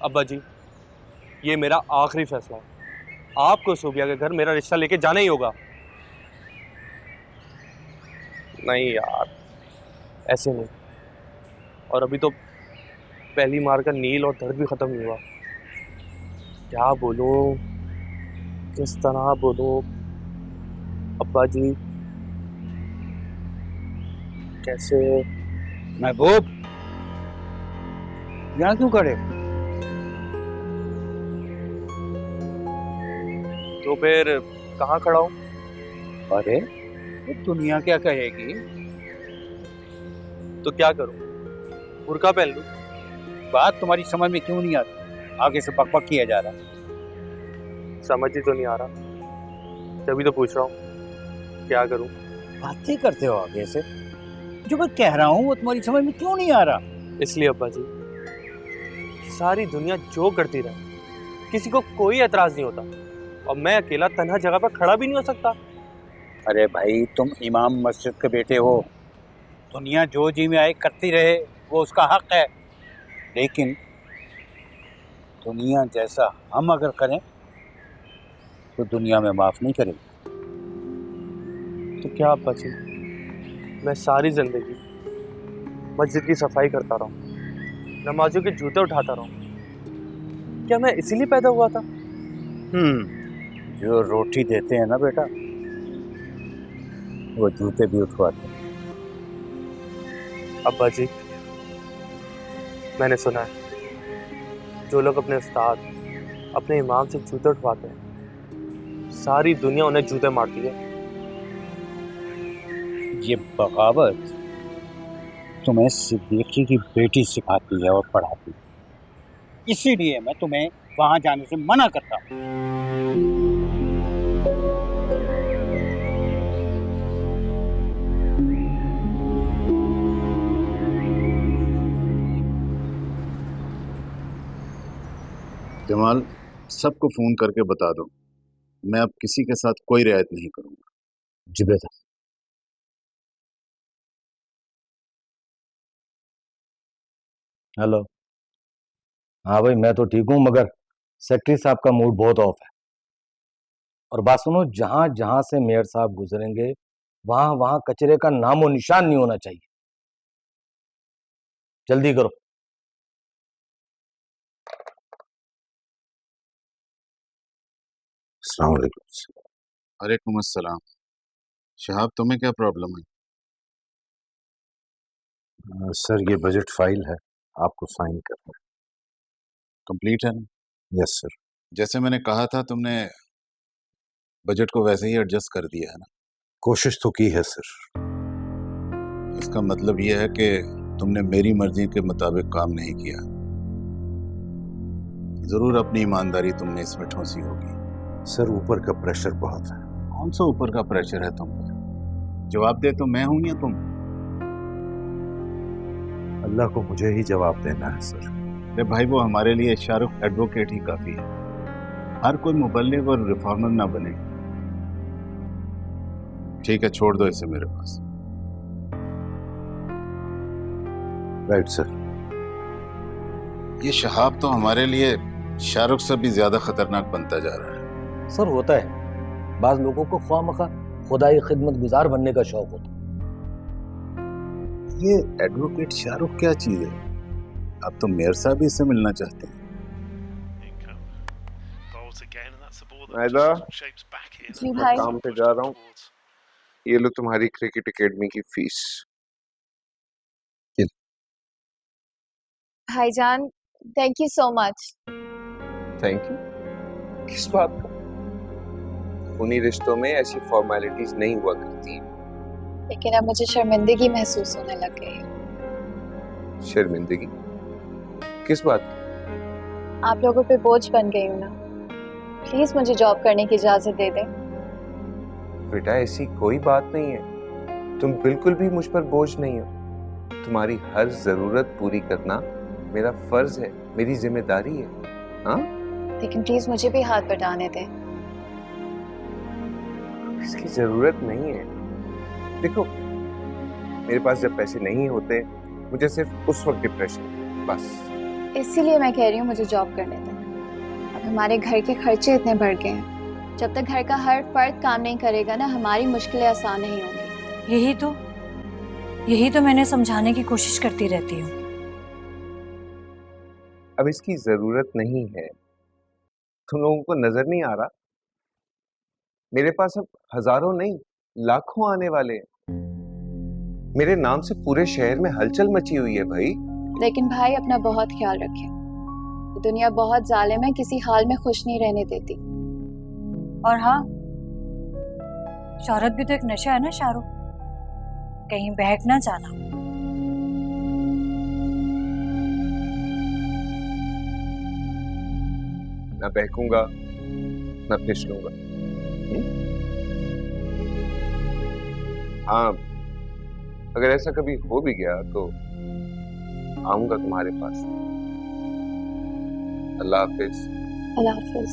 अब्बा जी, ये मेरा आखिरी फैसला है। आपको सूबिया के घर मेरा रिश्ता लेके जाना ही होगा। नहीं यार, ऐसे नहीं। और अभी तो पहली मार का नील और दर्द भी खत्म नहीं हुआ। क्या बोलूं, किस तरह बोलूं अब्बा जी, कैसे? महबूब, यहाँ क्यों खड़े? तो फिर कहाँ खड़ा हूँ? अरे, ये दुनिया क्या कहेगी? तो क्या करूं, बुर्का पहन लूं? बात तुम्हारी समझ में क्यों नहीं आती? आगे से बकबक किया जा रहा है। समझ ही तो नहीं आ रहा, तभी तो पूछ रहा हूँ क्या करूं। बातें करते हो आगे से। जो मैं कह रहा हूँ वो तुम्हारी समझ में क्यों नहीं आ रहा? इसलिए अब्बा जी, सारी दुनिया जो करती रहे, किसी को कोई एतराज नहीं होता, और मैं अकेला तन्हा जगह पर खड़ा भी नहीं हो सकता। अरे भाई, तुम इमाम मस्जिद के बेटे हो। दुनिया जो जी में आए करती रहे, वो उसका हक है। लेकिन दुनिया जैसा हम अगर करें तो दुनिया में माफ नहीं करेगी। तो क्या अब्बा जी, मैं सारी जिंदगी मस्जिद की सफाई करता रहूं, नमाजों के जूते उठाता रहूं? क्या मैं इसीलिए पैदा हुआ था? जो रोटी देते हैं ना बेटा, वो जूते भी उठवाते हैं। अब्बा जी, मैंने सुना है जो लोग अपने उस्ताद, अपने इमाम से जूते उठवाते हैं, सारी दुनिया उन्हें जूते मारती है। ये बगावत तुम्हें सिद्दीकी की बेटी सिखाती है और पढ़ाती है। इसीलिए मैं तुम्हें वहां जाने से मना करता हूँ। जमाल, सबको फोन करके बता दो, मैं अब किसी के साथ कोई रियायत नहीं करूंगा। जी बेटा। हेलो। हाँ भाई, मैं तो ठीक हूँ, मगर सेक्रेटरी साहब का मूड बहुत ऑफ है। और बात सुनो, जहां जहां से मेयर साहब गुजरेंगे वहां वहां कचरे का नामो निशान नहीं होना चाहिए। जल्दी करो। अस्सलाम वालेकुम। वालेकुम अस्सलाम। शहाब, तुम्हें क्या प्रॉब्लम है? सर, ये बजट फाइल है, आपको साइन करना है। कंप्लीट है ना? Yes sir. जैसे मैंने कहा था, तुमने बजट को वैसे ही एडजस्ट कर दिया है ना? कोशिश तो की है सर। इसका मतलब यह है कि तुमने मेरी मर्जी के मुताबिक काम नहीं किया। जरूर अपनी ईमानदारी तुमने इसमें ठोंसी होगी। सर, ऊपर का प्रेशर बहुत है। कौन सा ऊपर का प्रेशर है तुम पर? जवाब दे तो मैं हूं या तुम? अल्लाह को मुझे ही जवाब देना है सर। अरे भाई, वो हमारे लिए शाहरुख एडवोकेट ही काफी है। हर कोई मुबल्लिग और रिफॉर्मर ना बने। ठीक है, छोड़ दो इसे मेरे पास। Right sir. ये शहाब तो हमारे लिए शाहरुख से भी ज्यादा खतरनाक बनता जा रहा है। सर, होता है, बाज लोगों को ख्वामखा खुदाई खिदमत गुजार बनने का शौक होता है। ये एडवोकेट शाहरुख क्या चीज है? अब तो मेयर साहब भी इससे मिलना चाहते हैं। जी भाई। काम पे जा रहा हूँ, ये लो तुम्हारी क्रिकेट एकेडमी की फीस। भाईजान, thank you so much. Thank you किस बात का? उन्हीं रिश्तों में ऐसी फॉर्मेलिटीज नहीं हुआ करती। लेकिन अब मुझे शर्मिंदगी महसूस होने लग गई है। शर्मिंदगी किस बात की? आप लोगों पे बोझ बन गई हूँ ना। प्लीज मुझे जॉब करने की इजाजत दे दें। बेटा, ऐसी कोई बात नहीं है, तुम बिल्कुल भी मुझ पर बोझ नहीं हो। तुम्हारी हर जरूरत पूरी करना मेरा फर्ज है, मेरी जिम्मेदारी है। हाँ, लेकिन प्लीज मुझे भी हाथ बटाने दें। इसकी जरूरत नहीं है। देखो, मेरे पास जब पैसे नहीं होते, मुझे सिर्फ उस वक्त डिप्रेशन है, बस। इसीलिए मैं कह रही हूँ मुझे जॉब करने दें। अब हमारे घर के खर्चे इतने बढ़ गए हैं, जब तक घर का हर फर्द काम नहीं करेगा ना, हमारी मुश्किलें आसान नहीं होंगी। यही तो मैंने समझाने की कोशिश करती रहती हूँ। अब इसकी जरूरत नहीं है। तुम लोगों को नजर नहीं आ रहा? मेरे पास अब हजारों नहीं लाखों आने वाले हैं। मेरे नाम से पूरे शहर में हलचल मची हुई है भाई। लेकिन भाई अपना बहुत ख्याल रखें, दुनिया बहुत जालिम है, किसी हाल में खुश नहीं रहने देती। और हाँ, शोहरत भी तो एक नशा है ना शाहरुख, कहीं बहक ना जाना। ना बहकूंगा ना फिसलूंगा। हाँ, अगर ऐसा कभी हो भी गया तो आऊंगा तुम्हारे पास। अल्लाह हाफिज। अल्लाह हाफिज।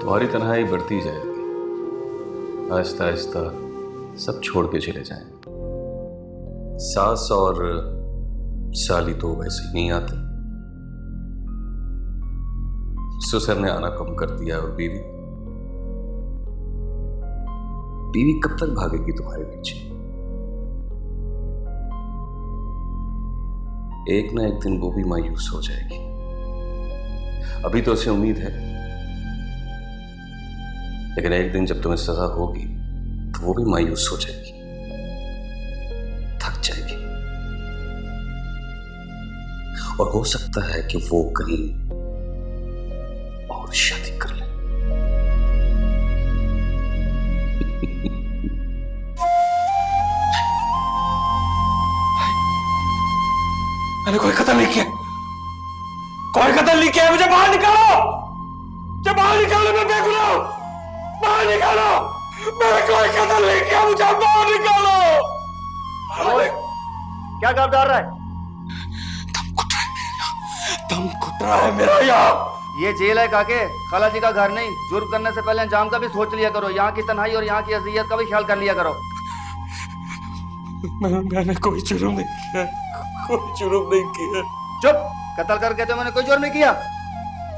तुम्हारी तन्हाई बढ़ती जाएगी, आहिस्ता आहिस्ता सब छोड़ के चले जाएंगे। सास और साली तो वैसे ही नहीं आती, ससुर ने आना कम कर दिया, और बीवी कब तक भागेगी तुम्हारे पीछे? एक ना एक दिन वो भी मायूस हो जाएगी। अभी तो उसे उम्मीद है, लेकिन एक दिन जब तुम्हें सजा होगी तो वो भी मायूस हो जाएगी, थक जाएगी, और हो सकता है कि वो कहीं और शादी कर ले। मैंने कोई कत्ल नहीं किया, कोई कत्ल नहीं किया। मुझे बाहर निकालो, मुझे बाहर निकालो, मैं बेगुनाह हूं। बाहर निकालो, मैंने कोई कत्ल नहीं किया, मुझे बाहर निकालो। क्या काम डाल रहा है? दम घुट रहा है मेरा यहाँ। ये जेल है काके, खाला जी का घर नहीं। जुर्म करने से पहले अंजाम का भी सोच लिया करो, यहाँ की तन्हाई और यहाँ की अज़ियत का भी ख्याल कर लिया करो। मैंने कोई जुर्म नहीं किया, कोई जुर्म नहीं किया। चुप, कत्ल कर कहते हो मैंने कोई जुर्म नहीं किया।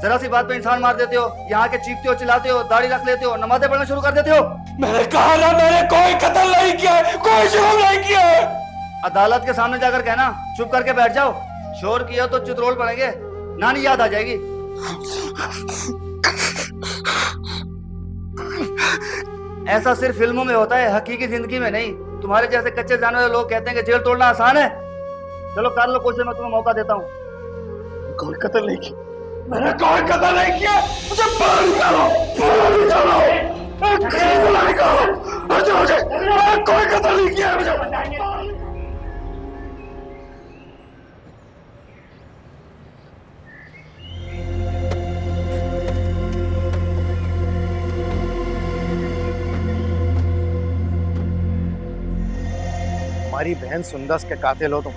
जरा सी बात पे इंसान मार देते हो, यहाँ के चीखते हो, चिल्लाते हो, दाढ़ी रख लेते हो, नमाज़ें पढ़ना शुरू कर देते हो। मैंने कहा ना, मैंने कोई कत्ल नहीं किया, कोई जुर्म नहीं किया। अदालत के सामने जाकर कहना, चुप करके बैठ जाओ। शोर किया तो चुतरोल पड़ेंगे, नानी याद आ जाएगी। ऐसा सिर्फ फिल्मों में होता है, हकीकी जिंदगी में नहीं। तुम्हारे जैसे कच्चे जाने वाले लोग कहते हैं कि जेल तोड़ना आसान है। चलो कर लो कोशिश, मैं तुम्हें मौका देता हूँ। कोई कत्ल नहीं किया, मैंने कोई कत्ल नहीं किया। मुझे बाहर निकालो, बाहर निकालो, मैंने कोई कत्ल नहीं किया। मुझे हमारी बहन सुंदस के कातिल हो तुम,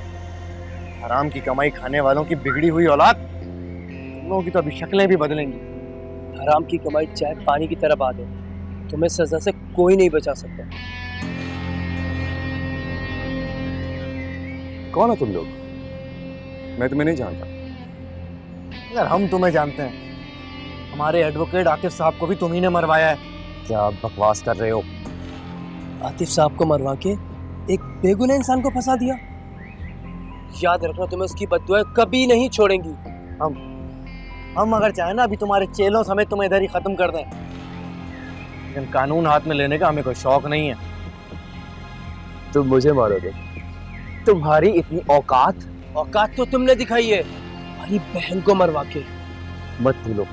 हराम की कमाई खाने वालों की बिगड़ी हुई औलाद। तुम लोगों की तो अभी शक्लें भी बदलेंगी। हराम की कमाई चाहे पानी की तरह बहा दो, तुम्हें सजा से कोई नहीं बचा सकता। कौन हो तुम लोग? मैं तुम्हें नहीं जानता। अगर हम तुम्हें जानते हैं, हमारे एडवोकेट आतिफ साहब को भी तुम्ही ने मरवाया है। क्या बकवास कर रहे हो? आतिफ साहब को मरवा के एक बेगुनाह इंसान को फंसा दिया। याद रखना, तुम्हें उसकी बद्दुआएं कभी नहीं छोड़ेंगी। हम अगर चाहें ना, अभी तुम्हारे चेलों समेत तुम्हें इधर ही खत्म कर दें, लेकिन कानून हाथ में लेने का हमें कोई शौक नहीं है। तुम मुझे मारोगे? तुम्हारी इतनी औकात तो तुमने दिखाई है, हमारी बहन को मरवा के। मत भूलो,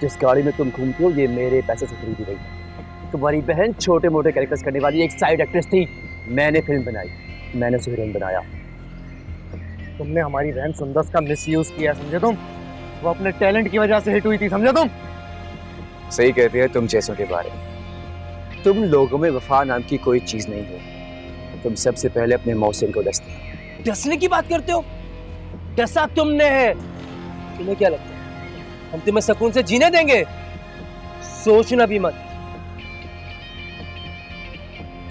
जिस गाड़ी में तुम घूमते हो ये मेरे पैसे से खरीदी गई है। तुम्हारी बहन छोटे मोटे कैरेक्टर्स करने वाली एक साइड एक्ट्रेस थी, मैंने फिल्म बनाई, मैंने उसे हीरोइन बनाया। तुमने हमारी बहन सुंदस का मिसयूज किया, समझे तुम? वो अपने टैलेंट की वजह से हिट हुई थी, समझे तुम? सही कहती है तुम जैसों के बारे में। तुम लोगों में वफा नाम की कोई चीज नहीं है। तुम सबसे पहले अपने मौसिन को डसने की बात करते हो? डसा तुमने है। तुम्हें क्या लगता है हम तुम्हें सुकून से जीने देंगे? सोचना भी मत।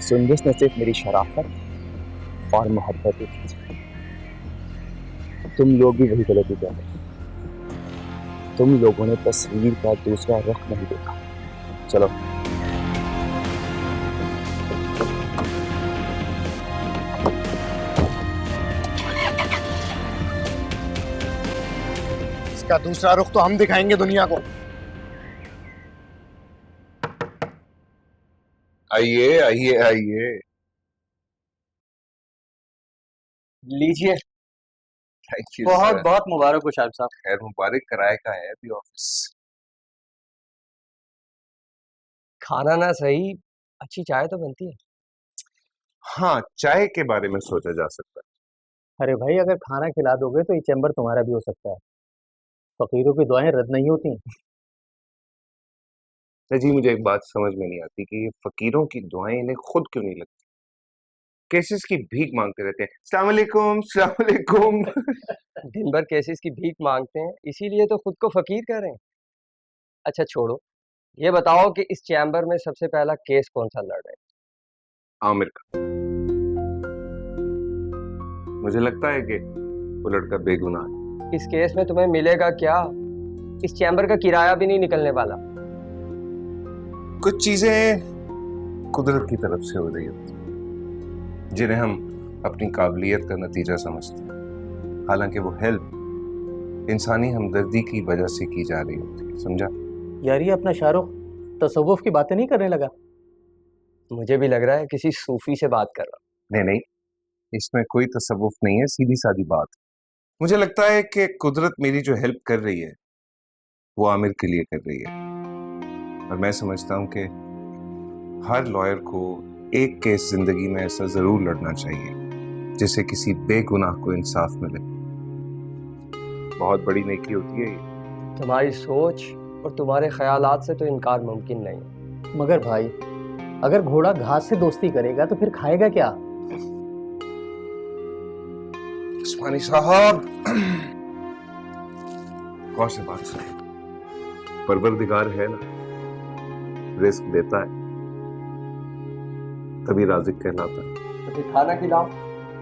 सुंदस ने सिर्फ मेरी शराफत और मोहब्बत ही की। तुम लोग भी वही गलती कर रहे हो। तुम लोगों ने तस्वीर का दूसरा रुख नहीं देखा। चलो इसका दूसरा रुख तो हम दिखाएंगे दुनिया को। आइए आइए आइए। लीजिए। थैंक यू बहुत सर। बहुत मुबारक हो साहब साहब। खैर मुबारक, किराए का है अभी ऑफिस। खाना ना सही, अच्छी चाय तो बनती है। हाँ, चाय के बारे में सोचा जा सकता है। अरे भाई, अगर खाना खिला दोगे तो ये चैम्बर तुम्हारा भी हो सकता है। फकीरों की दुआएं रद्द नहीं होती। जी, मुझे एक बात समझ में नहीं आती कि ये फकीरों की दुआएं इन्हें खुद क्यों नहीं लगती। केसेस की भीख मांगते रहते हैं, अस्सलाम वालेकुम, अस्सलाम वालेकुम। दिन भर केसेस की भीख मांगते हैं, इसीलिए तो खुद को फकीर कह रहे हैं। अच्छा छोड़ो, ये बताओ कि इस चैम्बर में सबसे पहला केस कौन सा लड़ रहा है? आमिर का। मुझे लगता है कि वो लड़का बेगुनाह है। इस केस में तुम्हें मिलेगा क्या? इस चैम्बर का किराया भी नहीं निकलने वाला। कुछ चीजें कुदरत की तरफ से हो रही होती हैं, जिन्हें हम अपनी काबिलियत का नतीजा समझते हैं, हालांकि वो हेल्प इंसानी हमदर्दी की वजह से की जा रही होती है। समझा? यार, ये अपना शाहरुख तसव्वुफ की बातें नहीं करने लगा? मुझे भी लग रहा है किसी सूफी से बात कर रहा। नहीं नहीं, इसमें कोई तसव्वुफ नहीं है, सीधी सादी बात। मुझे लगता है कि कुदरत मेरी जो हेल्प कर रही है वो आमिर के लिए कर रही है, और मैं समझता हूं कि हर लॉयर को एक केस जिंदगी में ऐसा जरूर लड़ना चाहिए जिससे किसी बेगुनाह को इंसाफ मिले। बहुत बड़ी नेकी होती है ये। तुम्हारी सोच और तुम्हारे ख्यालात से तो इनकार मुमकिन नहीं। मगर भाई, अगर घोड़ा घास से दोस्ती करेगा तो फिर खाएगा क्या? उस्मानी साहब, गौर से बात सुनिए। परवरदिगार है ना, रिस्क देता है तभी राजिक कहलाता है। तो फिर खाना खिलाओ,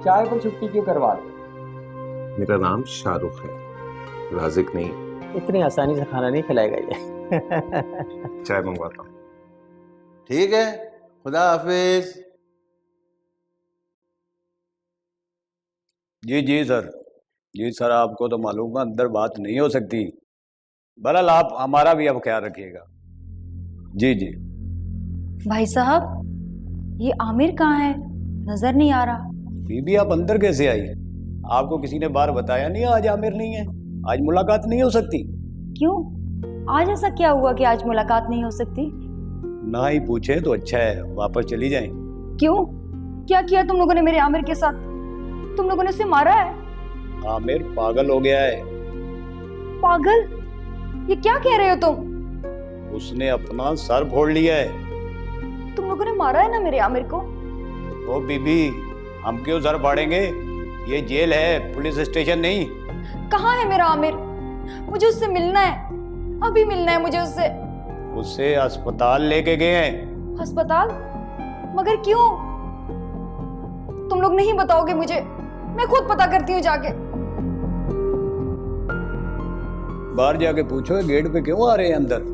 चाय पर छुट्टी क्यों करवा रहे? मेरा नाम शाहरुख है, राजिक नहीं। इतनी आसानी से खाना नहीं खिलाएगा ये। चाय मंगवाता हूँ। ठीक है, खुदा हाफिज। जी सर। जी सर, आपको तो मालूम है अंदर बात नहीं हो सकती। बहरहाल आप हमारा भी अब ख्याल रखिएगा। जी जी। भाई साहब, ये आमिर कहाँ है? नजर नहीं आ रहा। बीबी, आप अंदर कैसे आई? आपको किसी ने बार बताया नहीं आज आमिर नहीं है? आज मुलाकात नहीं हो सकती। क्यों? आज ऐसा क्या हुआ कि आज मुलाकात नहीं हो सकती? ना ही पूछे तो अच्छा है, वापस चली जाएं। क्यों? क्या किया तुम लोगों ने मेरे आमिर के साथ? तुम लोगों ने उसे मारा है? आमिर पागल हो गया है। पागल? ये क्या कह रहे हो तुम? उसने अपना सर फोड़ लिया है। तुम लोगों ने मारा है ना मेरे आमिर को? ओ बीबी, हम क्यों सर फाड़ेंगे? ये जेल है, पुलिस स्टेशन नहीं। कहाँ है मेरा आमिर? मुझे उससे मिलना है, अभी मिलना है मुझे उससे। उसे अस्पताल लेके गए हैं। अस्पताल? मगर क्यों? तुम लोग नहीं बताओगे मुझे? मैं खुद पता करती हूँ जाके। बाहर जाके पूछो गेट पे क्यों आ रहे हैं अंदर।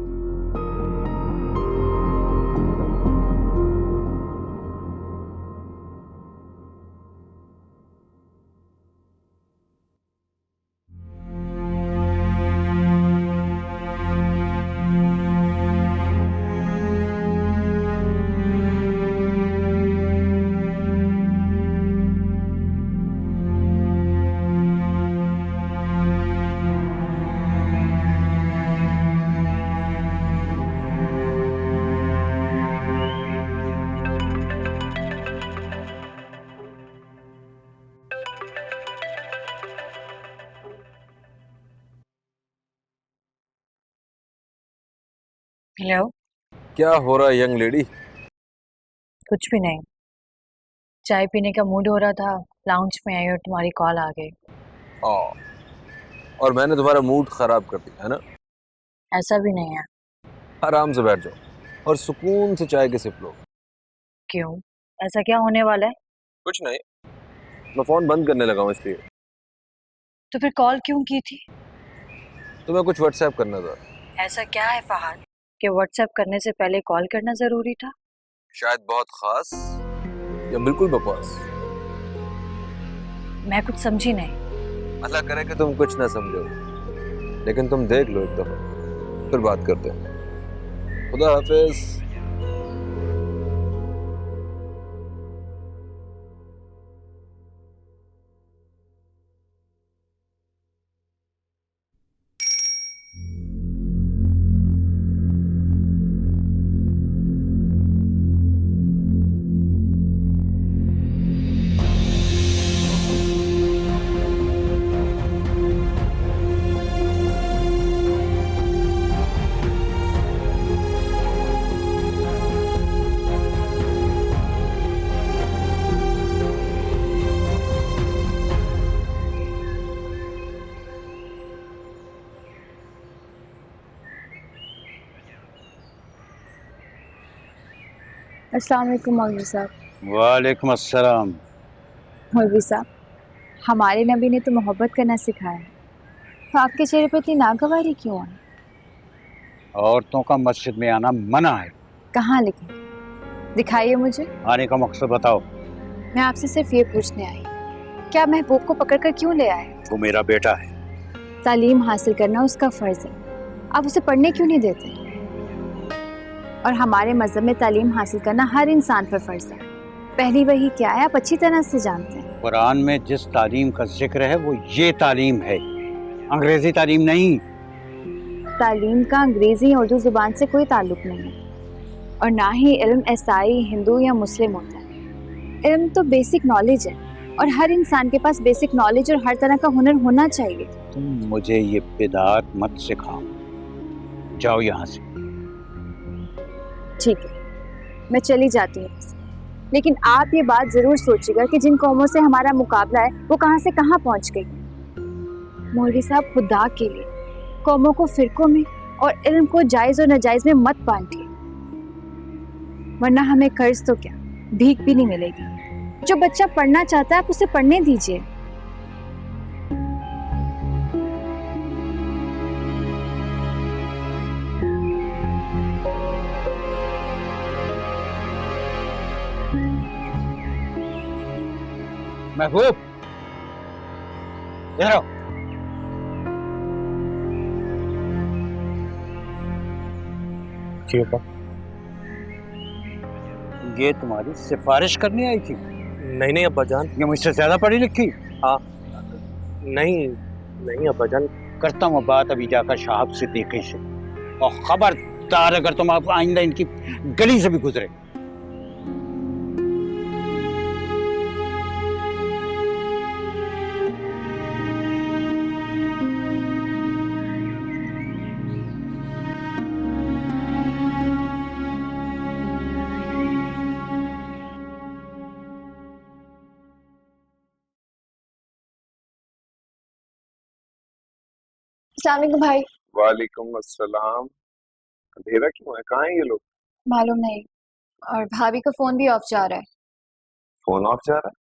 हेलो। क्या हो रहा है यंग लेडी? कुछ भी नहीं, चाय पीने का मूड हो रहा था, लाउंज में आई और तुम्हारी कॉल आ गई। और मैंने तुम्हारा मूड खराब कर दिया है ना? ऐसा भी नहीं है। आराम से बैठ जाओ और सुकून से चाय के सिप लो। क्यों, ऐसा क्या होने वाला है? कुछ नहीं, मैं फोन बंद करने लगा हूँ इसलिए। तो फिर कॉल क्यों की थी? तुम्हें कुछ व्हाट्सएप करना था। ऐसा क्या है फहद कि व्हाट्सएप करने से पहले कॉल करना जरूरी था? शायद बहुत खास या बिल्कुल बकवास। मैं कुछ समझी नहीं। अल्लाह करे कि तुम कुछ ना समझो, लेकिन तुम देख लो एक दफा, फिर बात करते हैं। खुदा हाफिज। अस्सलाम वालेकुम मौलवी साहब। वालेकुम अस्सलाम। मौलवी साहब, हमारे नबी ने तो मोहब्बत करना सिखाया है, तो आपके चेहरे पर इतनी नागवारी क्यों है? औरतों का मस्जिद में आना मना है। कहाँ लिखे, दिखाइए मुझे। आने का मकसद बताओ। मैं आपसे सिर्फ ये पूछने आई, क्या महबूब को पकड़कर क्यों ले आए? वो मेरा बेटा है। तालीम हासिल करना उसका फर्ज है, आप उसे पढ़ने क्यों नहीं देते? और हमारे मजहब में तालीम हासिल करना हर इंसान पर फर्ज है। पहली वही क्या है आप अच्छी तरह से जानते हैं। कुरान में जिस तालीम का जिक्र है वो ये तालीम है, अंग्रेजी तालीम नहीं। तालीम का अंग्रेजी या उर्दू जुबान से कोई ताल्लुक नहीं है, और ना ही इल्म ईसाई, हिंदू या मुस्लिम होता है। इल्म तो बेसिक नॉलेज है, और हर इंसान के पास बेसिक नॉलेज और हर तरह का हुनर होना चाहिए। तुम मुझे ये बिदात मत सिखाओ, जाओ यहाँ से। ठीक है, मैं चली जाती हूँ, लेकिन आप ये बात जरूर सोचिएगा कि जिन कौमों से हमारा मुकाबला है वो कहाँ से कहाँ पहुँच गई। मौलवी साहब, खुदा के लिए कौमों को फिरकों में और इल्म को जायज़ और नाजायज़ में मत बांटिए, वरना हमें कर्ज तो क्या भीख भी नहीं मिलेगी। जो बच्चा पढ़ना चाहता है आप उसे पढ़ने दीजिए। महबूब, इधर आओ। क्यों? ये तुम्हारी सिफारिश करने आई थी? नहीं नहीं अब्बा जान। ये मुझसे ज्यादा पढ़ी लिखी? हाँ। नहीं अब्बा जान। करता हूँ बात अभी जाकर शाहब सिद्दीकी से, और खबरदार अगर तुम आप आइंदा इनकी गली से भी गुजरे। अस्सलाम वालेकुम भाई। वालेकुम अस्सलाम। अंधेरा क्यों है? कहाँ है ये लोग? मालूम नहीं, और भाभी का फोन भी ऑफ जा रहा है। फोन ऑफ जा रहा है?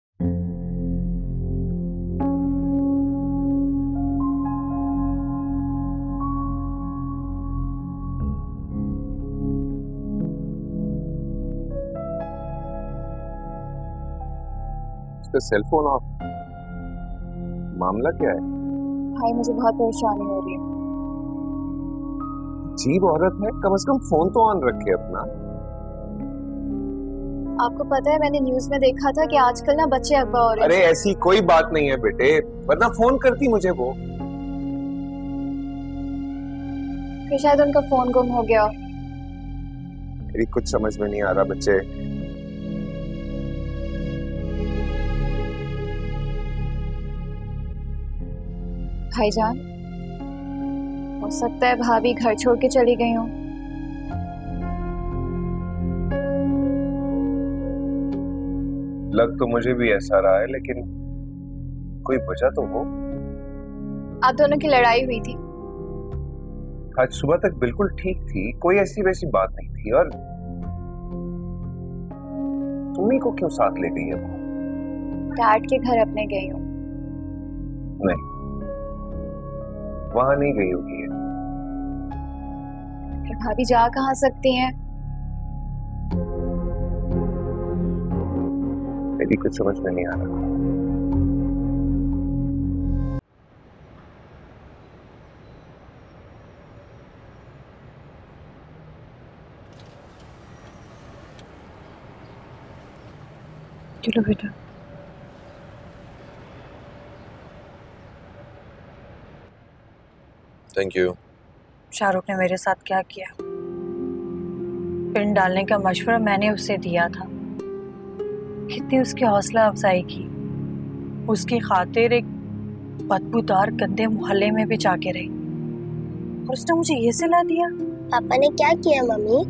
उसका सेल फोन ऑफ? मामला क्या है? भाई मुझे बहुत परेशानी हो रही है। अजीब औरत है, कम से कम फोन तो ऑन रखे अपना। आपको पता है मैंने न्यूज में देखा था कि आजकल ना बच्चे अगवा हो रहे हैं। अरे ऐसी कोई बात नहीं है बेटे, वरना फोन करती मुझे वो। फिर शायद उनका फोन गुम हो गया। मेरी कुछ समझ में नहीं आ रहा बच्चे। भाईजान, हो सकता है भाभी घर छोड़ के चली गई हूँ। लग तो मुझे भी ऐसा रहा है, लेकिन कोई वजह तो हो। आप दोनों की लड़ाई हुई थी? आज सुबह तक बिल्कुल ठीक थी, कोई ऐसी वैसी बात नहीं थी। और तुम्ही को क्यों साथ ले गई है वो? डैड के घर अपने गई हूँ। नहीं, वहां नहीं गई होगी है। फिर भाभी जा कहाँ सकती हैं? मेरी कुछ समझ में नहीं आ रहा। चलो बेटा। Thank you. शाहरुख ने मेरे साथ क्या किया? पिन डालने का मशवरा मैंने उसे दिया था। कितनी उसकी हौसला अफजाई की। उसकी खातिर एक बदबूदार गंदे मोहल्ले में भी जाके रही, और उसने मुझे ये सिला दिया। पापा ने क्या किया मम्मी?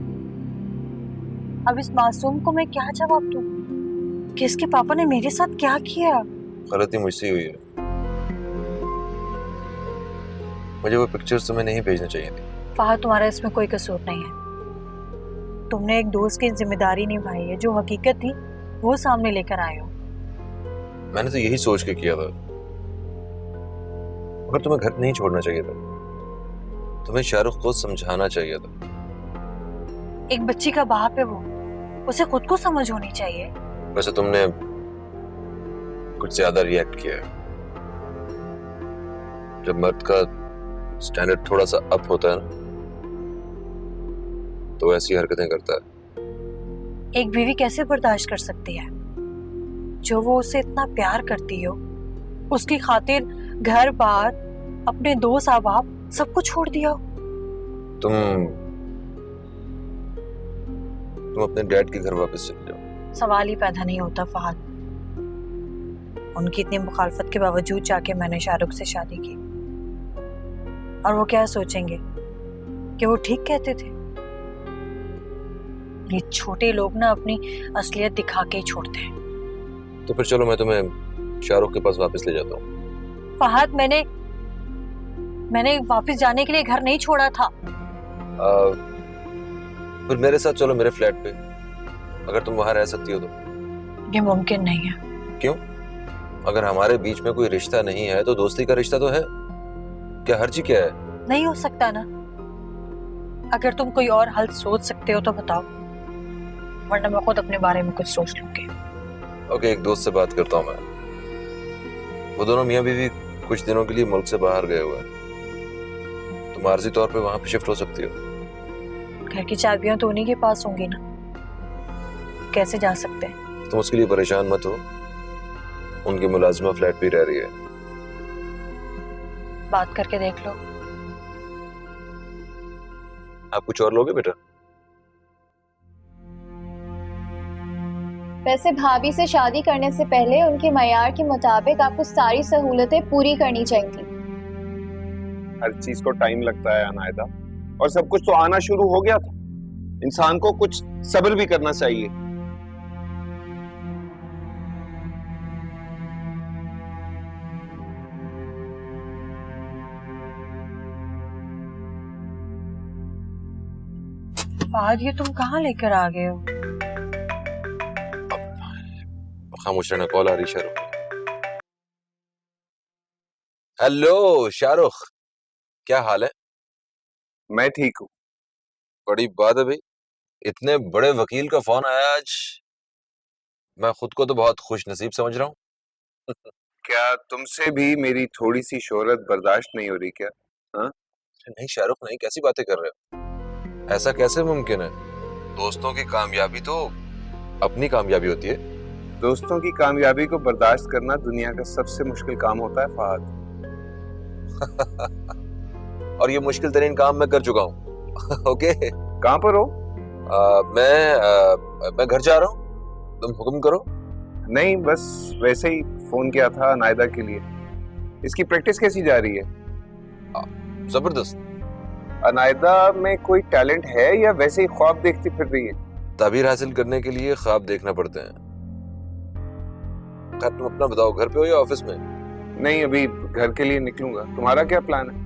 अब इस मासूम को मैं क्या जवाब दूं कि इसके पापा ने मेरे साथ क्या किया? गलती मुझसे हुई है। मुझे वो पिक्चर्स तुम्हें नहीं भेजनी चाहिए थी। फहद, तुम्हारा इसमें कोई कसूर नहीं है। तुमने एक दोस्त की जिम्मेदारी निभाई है, जो हकीकत थी वो सामने लेकर आए हो। मैंने तो यही सोच के किया था, मगर तुम्हें घर नहीं छोड़ना चाहिए था। तुम्हें शाहरुख को समझाना चाहिए था। एक बच्ची का बाप है वो, उसे खुद को समझ होनी चाहिए। वैसे तुमने कुछ ज्यादा रिएक्ट किया है। जब मर्द का स्टैंडर्ड थोड़ा सा अप होता है ना, तो ऐसी हरकतें करता है। एक बीवी कैसे बर्दाश्त कर सकती है जो वो उसे इतना प्यार करती हो, उसकी खातिर घर बार, अपने दोस्त अहबाब सब कुछ छोड़ दिया हो? तुम अपने डैड के घर वापस चले जाओ। सवाल ही पैदा नहीं होता फहद। उनकी इतनी मुखालफत के बावजूद जाके मैंने शाहरुख से शादी की, और वो क्या सोचेंगे कि वो ठीक कहते थे? ये छोटे लोग ना अपनी असलियत दिखा के ही छोड़ते हैं। तो फिर चलो, मैं तुम्हें शाहरुख के पास वापस ले जाता हूँ। फहद, मैंने वापस जाने के लिए घर नहीं छोड़ा था। फिर मेरे साथ चलो, मेरे फ्लैट पे, अगर तुम वहां रह सकती हो तो। ये मुमकिन नहीं है। क्यों? अगर हमारे बीच में कोई रिश्ता नहीं है तो दोस्ती का रिश्ता तो है। क्या हर्जी क्या है? नहीं हो सकता ना। अगर तुम कोई और हल सोच सकते हो तो बताओ, वरना मैं खुद अपने बारे में कुछ सोच लूंगी। ओके, एक दोस्त से बात करता हूँ मैं। वो दोनों मियाँ बीवी कुछ दिनों के लिए मुल्क से बाहर गए हुए हैं। तुम आर्जी तौर पे वहां पे शिफ्ट हो सकती हो। घर की चाबियां तो उन्हीं के पास होंगी ना, कैसे जा सकते हैं? तुम उसके लिए परेशान मत हो, उनकी मुलाजिमा फ्लैट पे रह रही है। बात करके देख लो। आप कुछ और लोगे बेटा? वैसे भाभी से शादी करने से पहले उनके मयार के मुताबिक आपको सारी सहूलतें पूरी करनी चाहिए थी। हर चीज को टाइम लगता है अनायदा, और सब कुछ तो आना शुरू हो गया था। इंसान को कुछ सब्र भी करना चाहिए। फहद, ये तुम कहाँ लेकर आ गए हो? खामोश रहना, कॉल आ रही शाहरुख। हेलो शाहरुख, क्या हाल है? मैं ठीक हूँ। बड़ी बात है भाई, इतने बड़े वकील का फोन आया आज। मैं खुद को तो बहुत खुश नसीब समझ रहा हूँ। क्या तुमसे भी मेरी थोड़ी सी शोहरत बर्दाश्त नहीं हो रही क्या? हाँ? नहीं शाहरुख, नहीं, कैसी बातें कर रहे हो? ऐसा कैसे मुमकिन है? दोस्तों की कामयाबी तो अपनी कामयाबी होती है। दोस्तों की कामयाबी को बर्दाश्त करना दुनिया का सबसे मुश्किल काम होता है फहद। और ये मुश्किल तरीन काम मैं कर चुका हूँ। ओके, कहाँ पर हो? मैं घर जा रहा हूँ, तुम हुक्म करो। नहीं, बस वैसे ही फोन किया था अनायदा के लिए। इसकी प्रैक्टिस कैसी जा रही है? जबरदस्त। अनायदा में कोई टैलेंट है या वैसे ही ख्वाब देखती फिर रही है? ताबीर हासिल करने के लिए ख्वाब देखना पड़ते हैं। खैर तुम अपना बताओ, घर पे हो या ऑफिस में? नहीं, अभी घर के लिए निकलूंगा। तुम्हारा क्या प्लान है?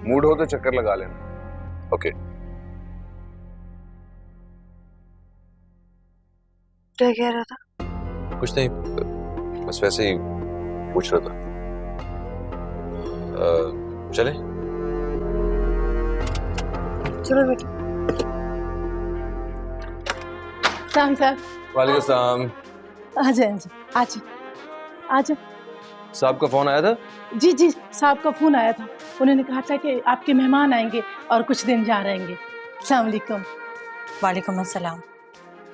मूड हो तो चक्कर लगा लेना। ओके। क्या कह रहा था? कुछ नहीं, बस वैसे ही पूछ रहा था। चले? चलो बेटा। सलाम साहब। वालेकुम सलाम। आ जाए आ जाए आ जाए। साहब का फोन आया था? जी जी, साहब का फोन आया था। उन्होंने कहा था कि आपके मेहमान आएंगे और कुछ दिन जा रहेंगे। अस्सलाम वालेकुम। वालेकुम अस्सलाम।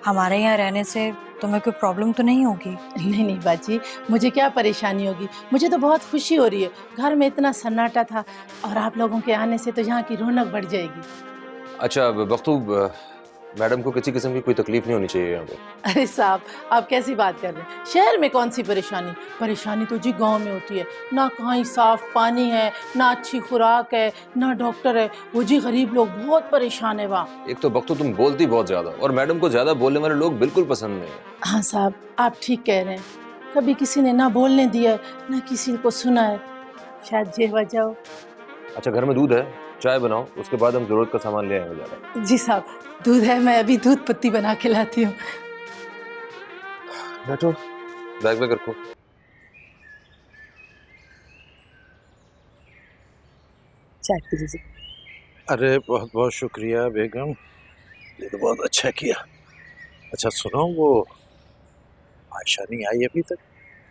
हमारे यहाँ रहने से तुम्हें कोई प्रॉब्लम तो नहीं होगी? नहीं नहीं बाजी, मुझे क्या परेशानी होगी, मुझे तो बहुत खुशी हो रही है। घर में इतना सन्नाटा था और आप लोगों के आने से तो यहाँ की रौनक बढ़ जाएगी। अच्छा बख्तू, मैडम को किसी किस्म की कोई तकलीफ नहीं होनी चाहिए यहाँ पे। अरे साहब, आप कैसी बात कर रहे हैं? शहर में कौन सी परेशानी? परेशानी तो जी गांव में होती है। ना कहीं साफ पानी है, ना अच्छी खुराक है, ना डॉक्टर है। वो जी गरीब लोग बहुत परेशान है वहाँ। एक तो बख्तू तुम बोलती बहुत ज्यादा, और मैडम को ज्यादा बोलने वाले लोग बिल्कुल पसंद नहीं है। हाँ साहब, आप ठीक कह रहे हैं। कभी किसी ने ना बोलने दिया, ना किसी को सुना है। शायद ये वजह हो। अच्छा, घर में दूध है, चाय बनाओ, उसके बाद हम जरूरत का सामान ले आएंगे ज़्यादा। जी साहब, दूध है, मैं अभी दूध पत्ती बना के लाती हूँ। बैठो, बैग में रखो। चाय पी लीजिए। अरे बहुत बहुत शुक्रिया बेगम, ये तो बहुत अच्छा किया। अच्छा सुनो, वो आयशा नहीं आई अभी तक?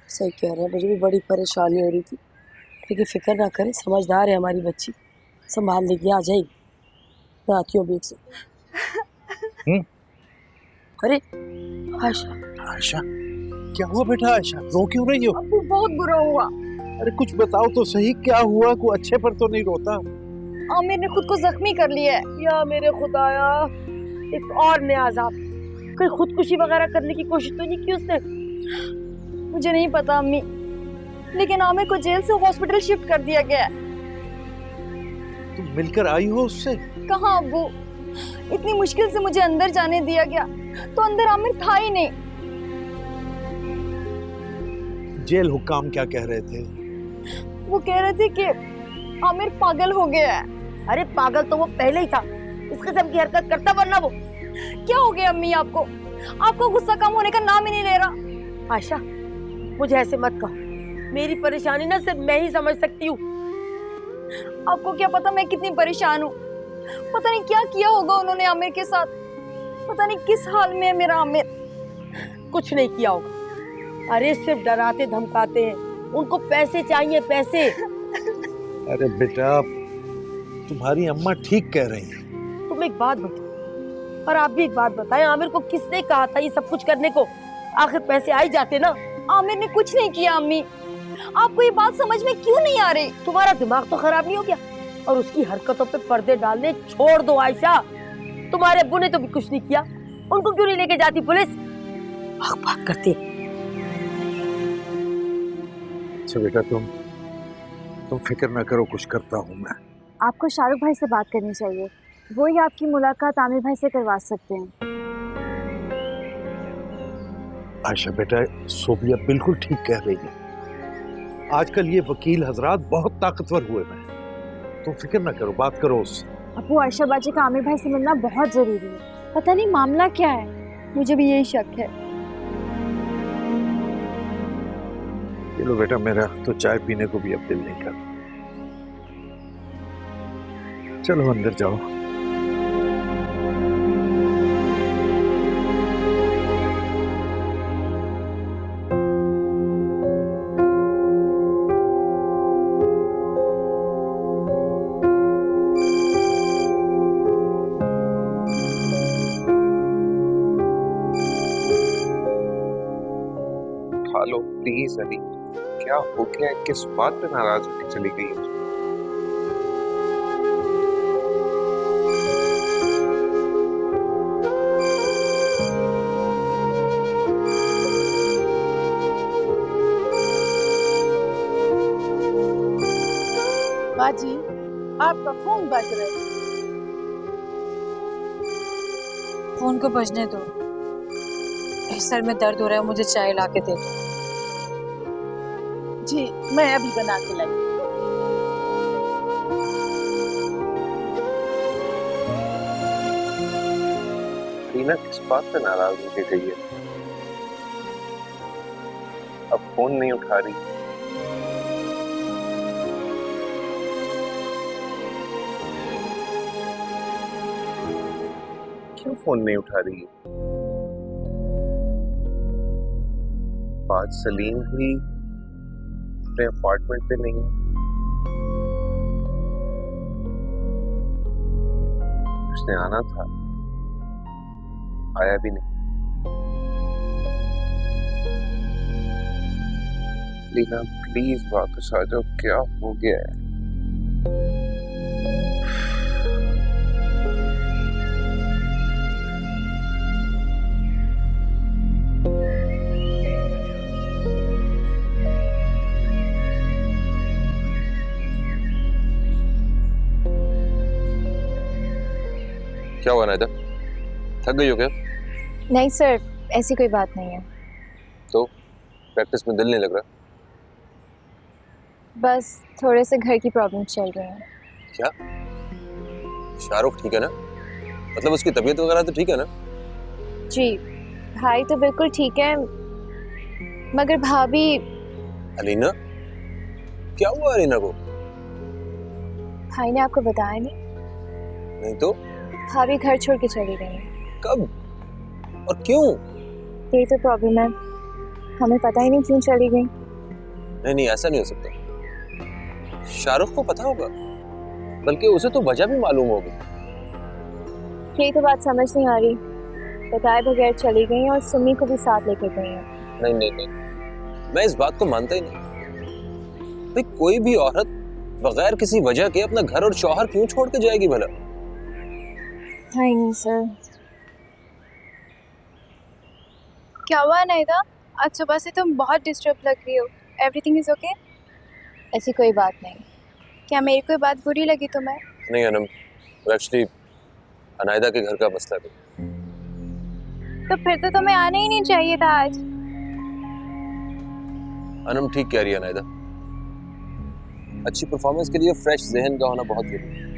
सही कह रहे हैं, मुझे भी बड़ी परेशानी हो रही थी, लेकिन फिक्र ना करें, समझदार है हमारी बच्ची, संभाल लेगी, आ जाएगी। मैं आती हूँ बीच से। अरे आयशा। आयशा, क्या हुआ बेटा? आयशा रो क्यों रही हो? अब्बू बहुत बुरा हुआ। अरे कुछ बताओ तो सही, क्या हुआ? कोई अच्छे पर तो नहीं रोता? आमिर ने खुद को जख्मी कर लिया है। या मेरे खुदाया, एक और नया अज़ाब। कोई खुदकुशी वगैरह करने की कोशिश तो नहीं की उसने? मुझे नहीं पता अम्मी, लेकिन आमिर को जेल से हॉस्पिटल शिफ्ट कर दिया गया है। तुम मिलकर आई हो उससे? कहाँ अब्बू, इतनी मुश्किल से मुझे अंदर जाने दिया गया, तो अंदर आमिर था ही नहीं। जेल हुक्काम क्या कह रहे थे? वो कह रहे थे कि आमिर पागल हो गया है। अरे पागल तो वो पहले ही था, इस किस्म की हरकत करता वरना वो। क्या हो गया अम्मी आपको? आपको गुस्सा कम होने का नाम ही नहीं ले रहा। आयशा, मुझे ऐसे मत कहो, मेरी परेशानी ना सिर्फ मैं ही समझ सकती हूँ। आपको क्या पता मैं कितनी परेशान हूँ। पता नहीं क्या किया होगा उन्होंने आमिर के साथ। पता नहीं किस हाल में है मेरा आमिर। कुछ नहीं किया होगा। अरे सिर्फ डराते धमकाते हैं, उनको पैसे चाहिए, पैसे। अरे बेटा, तुम्हारी अम्मा ठीक कह रही है। तुम एक बात बताओ, और आप भी एक बात बताएं, आमिर को किसने कहा था ये सब कुछ करने को? आखिर पैसे आ ही जाते ना। आमिर ने कुछ नहीं किया अम्मी। आपको ये बात समझ में क्यों नहीं आ रही? तुम्हारा दिमाग तो खराब नहीं हो गया? और उसकी हरकतों पे पर्दे डालने छोड़ दो आयशा। तुम्हारे अब्बू ने तो भी कुछ नहीं किया, उनको क्यों नहीं लेके जाती पुलिस? भाग भाग करते। अच्छा बेटा, तुम फिक्र ना करो, कुछ करता हूँ मैं। आपको शाहरुख भाई से बात करनी चाहिए, वो ही आपकी मुलाकात आमिर भाई से करवा सकते हैं। आयशा बेटा, सोबिया बिल्कुल ठीक कह रही है। आजकल ये वकील हजरात बहुत ताकतवर हुए हैं। तुम फिक्र ना करो, बात करो उससे। अबू, आयशा बाजी का आमिर भाई से मिलना बहुत जरूरी है। पता नहीं मामला क्या है, मुझे भी यही शक है। ये लो बेटा, मेरा तो चाय पीने को भी अब दिल नहीं कर। चलो अंदर जाओ। हेलो प्लीज अली, क्या हो गया? किस बात पे नाराज होकर चली गई है? बाजी, आपका फोन बज रहा है। फोन को बजने दो, मेरे सर में दर्द हो रहा है, मुझे चाय ला के दे दो। जी मैं अभी बना के लाई। रीना किस बात पे नाराज होके गई है? अब फोन नहीं उठा रही। क्यों फोन नहीं उठा रही है? फाज सलीम भी अपने अपार्टमेंट पे नहीं है। उसने आना था, आया भी नहीं। लीना प्लीज वापस आ जाओ, क्या हो गया है? क्या हुआ नायदा? थक गई हो क्या? नहीं सर, ऐसी कोई बात नहीं है। तो प्रैक्टिस में दिल नहीं लग रहा? बस थोड़े से घर की प्रॉब्लम चल रही हैं। क्या? शाहरुख ठीक है ना? मतलब उसकी तबीयत वगैरह तो ठीक है ना? जी भाई तो बिल्कुल ठीक है, मगर भाभी। अलीना, क्या हुआ अलीना को? भाई ने आपको बताया नहीं? नहीं तो? भाभी घर छोड़ के चली गई हैं। कब और क्यों? यही तो प्रॉब्लम है, हमें पता ही नहीं क्यों चली गई। नहीं, ऐसा नहीं हो सकता। शाहरुख को पता होगा, बल्कि उसे तो वजह भी मालूम होगी। यही तो बात समझ नहीं आ रही, बताए बगैर चली गई और सुमी को भी साथ लेकर गई हैं। नहीं, मैं इस बात को मानता ही नहीं। भाई कोई भी औरत बगैर किसी वजह के अपना घर और शौहर क्यों छोड़ के जाएगी भला? नहीं सर। क्या हुआ नायदा? आज सुबह से तुम बहुत डिस्टर्ब लग रही हो। Everything is okay? ऐसी कोई बात नहीं। क्या मेरी कोई बात बुरी लगी तुम्हें? नहीं अनम, वो एक्चुअली अनायदा के घर का मसला है। तो फिर तो तुम्हें आना ही नहीं चाहिए था आज। अनम ठीक कह रही है अनायदा, अच्छी परफॉर्मेंस के लिए फ्रेश जहन का होना बहुत जरूरी है।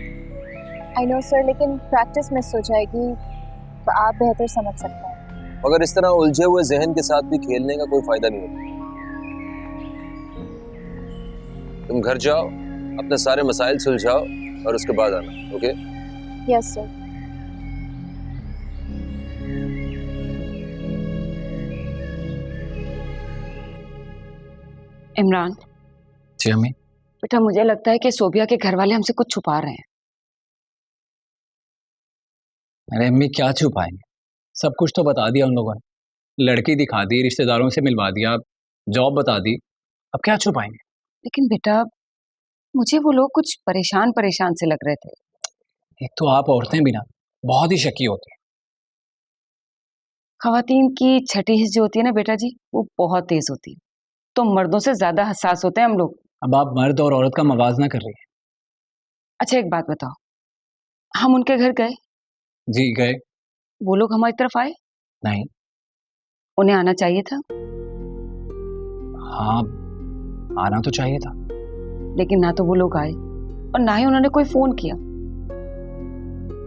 आई नो सर, लेकिन प्रैक्टिस मिस हो जाएगी तो आप बेहतर समझ सकते हैं। मगर इस तरह उलझे हुए जहन के साथ भी खेलने का कोई फायदा नहीं होता। तुम घर जाओ, अपने सारे मसाइल सुलझाओ और उसके बाद आना। Okay? Yes sir. Imran ji अम्मी। बेटा, मुझे लगता है कि सोबिया के घर वाले हमसे कुछ छुपा रहे हैं। अरे अम्मी क्या छुपाएंगे, सब कुछ तो बता दिया उन लोगों ने। लड़की दिखा दी, रिश्तेदारों से मिलवा दिया, जॉब बता दी, अब क्या छुपाएंगे? लेकिन बेटा, मुझे वो लोग कुछ परेशान परेशान से लग रहे थे। एक तो आप औरतें भी ना बहुत ही शकी होती हैं। खवातीन की छठी हिस्स जो होती है ना बेटा जी, वो बहुत तेज होती है, तो मर्दों से ज्यादा हसास होते हैं हम लोग। अब आप मर्द और औरत का मवाजना कर रही है। अच्छा एक बात बताओ, हम उनके घर गए? जी गए। वो लोग हमारी तरफ आए? नहीं। उन्हें आना चाहिए था? हाँ आना तो चाहिए था, लेकिन ना तो वो लोग आए और ना ही उन्होंने कोई फोन किया।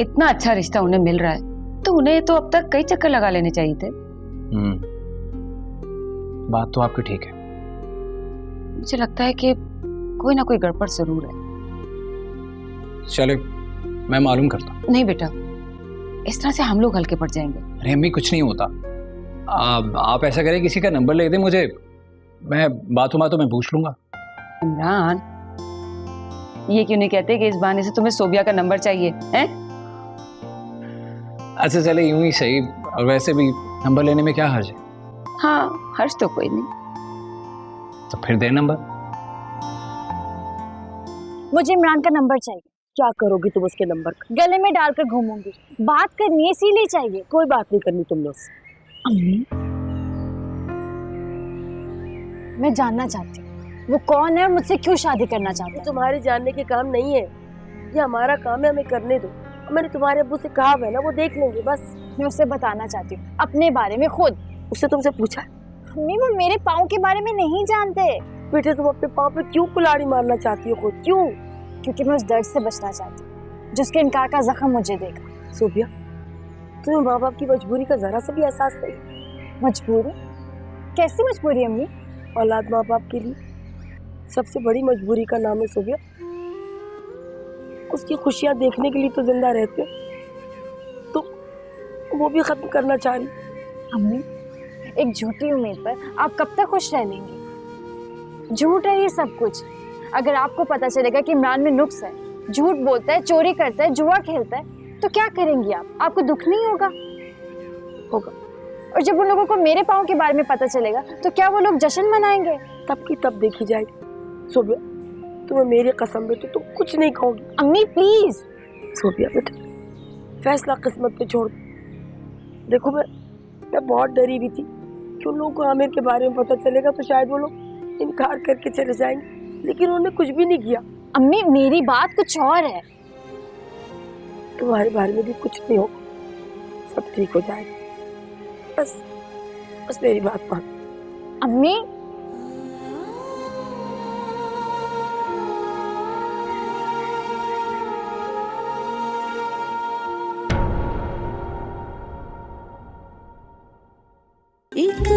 इतना अच्छा रिश्ता उन्हें मिल रहा है तो उन्हें तो अब तक कई चक्कर लगा लेने चाहिए थे। बात तो आपकी ठीक है। मुझे लगता है कि कोई ना कोई गड़बड़ जरूर है। चले मैं मालूम करता हूँ। नहीं बेटा, इस तरह से हम लोग हल्के पड़ जाएंगे। अरे अम्मी कुछ नहीं होता, आप ऐसा करें किसी का नंबर ले दें मुझे, मैं बातों में पूछ लूंगा। इमरान, ये क्यों नहीं कहते कि इस बहाने से तुम्हें सोबिया का नंबर चाहिए है? अच्छा चले यूं ही सही, और वैसे भी नंबर लेने में क्या हर्ज है? हाँ हर्ज तो कोई नहीं। तो फिर दे नंबर। मुझे इमरान का नंबर चाहिए। क्या करोगी तुम उसके नंबर का? गले में डालकर घूमूंगी। बात करनी है इसीलिए चाहिए। कोई बात नहीं करनी तुमने उससे। अम्मी, मैं जानना चाहती हूँ वो कौन है और मुझसे क्यों शादी करना चाहता है। तुम्हारे जानने के काम नहीं है, ये हमारा काम है, हमें करने दो। मैंने तुम्हारे अब्बू से कहा है ना, वो देख लेंगे बस। मैं उससे बताना चाहती हूँ अपने बारे में खुद। उसने तुमसे पूछा? मम्मी वो मेरे पाँव के बारे में नहीं जानते। बेटे तुम अपने पाँव पे क्यों कुल्हाड़ी मारना चाहती हो खुद, क्यों? क्योंकि मैं उस दर्द से बचना चाहती हूँ जिसके इनकार का जख्म मुझे देगा। सोफिया, तुम्हें माँ बाप की मजबूरी का जरा सा भी एहसास नहीं? मजबूरी? कैसी मजबूरी अम्मी? औलाद माँ बाप के लिए सबसे बड़ी मजबूरी का नाम है सोफिया। उसकी खुशियाँ देखने के लिए तो जिंदा रहते हो, तो वो भी खत्म करना चाह रही। अम्मी, एक झूठी उम्मीद पर आप कब तक खुश रह लेंगे? झूठ है ये सब कुछ। अगर आपको पता चलेगा कि इमरान में नुक्स है, झूठ बोलता है, चोरी करता है, जुआ खेलता है, तो क्या करेंगी आप? आपको दुख नहीं होगा? होगा। और जब उन लोगों को मेरे पाँव के बारे में पता चलेगा तो क्या वो लोग जश्न मनाएंगे? तब की तब देखी जाएगी। सोफिया, तुम्हें मेरी कसम बेटे तुम कुछ नहीं कहोगी। अम्मी प्लीज। सोफिया बेटे, फैसला किस्मत पे छोड़। देखो मैं बहुत डरी भी थी कि उन लोगों को आमिर के बारे में पता चलेगा तो शायद वो लोग इनकार करके चले जाएंगे, लेकिन उन्होंने कुछ भी नहीं किया। अम्मी मेरी बात कुछ और है। तुम्हारे बारे में भी कुछ नहीं होगा, सब ठीक हो जाएगा। बस मेरी बात मान। अम्मी एक